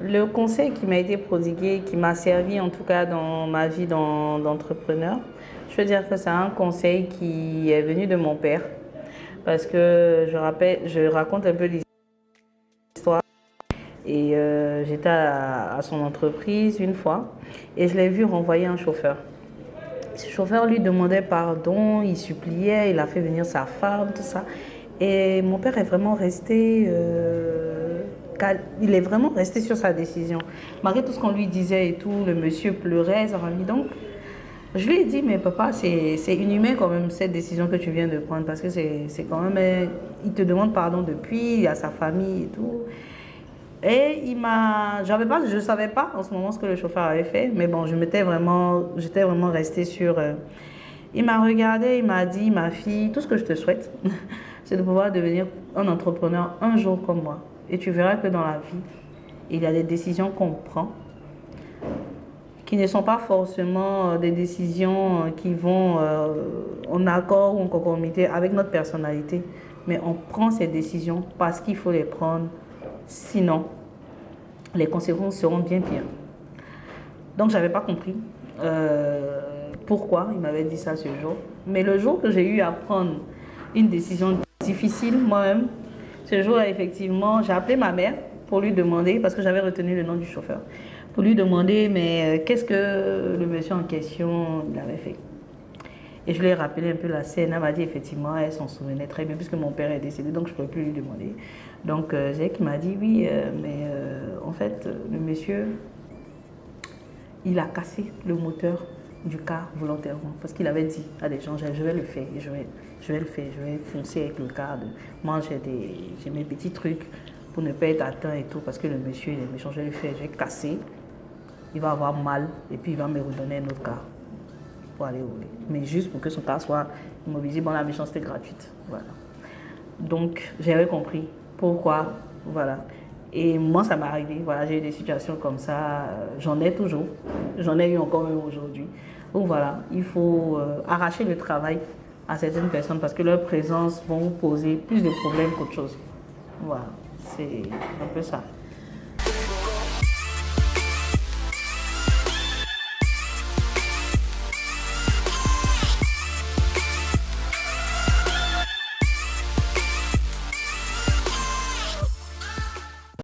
Le conseil qui m'a été prodigué, qui m'a servi en tout cas dans ma vie d'entrepreneur, je veux dire que c'est un conseil qui est venu de mon père. Parce que je raconte un peu l'histoire. Et j'étais à son entreprise une fois et je l'ai vu renvoyer un chauffeur. Ce chauffeur lui demandait pardon, il suppliait, il a fait venir sa femme, tout ça. Et mon père est vraiment resté, il est vraiment resté sur sa décision. Malgré tout ce qu'on lui disait et tout, le monsieur pleurait, sa famille. Donc, je lui ai dit, mais papa, c'est inhumain quand même cette décision que tu viens de prendre parce que c'est quand même, il te demande pardon depuis, à sa famille et tout. Et je ne savais pas en ce moment ce que le chauffeur avait fait, mais bon, j'étais vraiment restée sur. Il m'a regardé, il m'a dit, ma fille, tout ce que je te souhaite, c'est de pouvoir devenir un entrepreneur un jour comme moi. Et tu verras que dans la vie, il y a des décisions qu'on prend qui ne sont pas forcément des décisions qui vont en accord ou en conformité avec notre personnalité, mais on prend ces décisions parce qu'il faut les prendre, sinon les conséquences seront bien pires. Donc, je n'avais pas compris pourquoi il m'avait dit ça ce jour. Mais le jour que j'ai eu à prendre une décision difficile moi-même, ce jour-là, effectivement, j'ai appelé ma mère pour lui demander, parce que j'avais retenu le nom du chauffeur, pour lui demander, mais qu'est-ce que le monsieur en question il avait fait. Et je lui ai rappelé un peu la scène. Elle m'a dit effectivement, elle s'en souvenait très bien, puisque mon père est décédé, donc je ne pouvais plus lui demander. Donc, c'est elle qui m'a dit oui, mais en fait, le monsieur, il a cassé le moteur du car volontairement parce qu'il avait dit à des gens, je vais le faire, je vais le faire, je vais foncer avec le car. Moi, j'ai mes petits trucs pour ne pas être atteint et tout parce que le monsieur, il est méchant, je vais le faire, je vais casser, il va avoir mal et puis il va me redonner un autre car pour aller rouler. Mais juste pour que son car soit immobilisé, bon, la méchanceté gratuite. Voilà. Donc, j'avais compris pourquoi, voilà. Et moi, ça m'est arrivé. Voilà, j'ai eu des situations comme ça. J'en ai toujours. J'en ai eu encore même aujourd'hui. Donc voilà, il faut arracher le travail à certaines personnes parce que leur présence vont vous poser plus de problèmes qu'autre chose. Voilà, c'est un peu ça.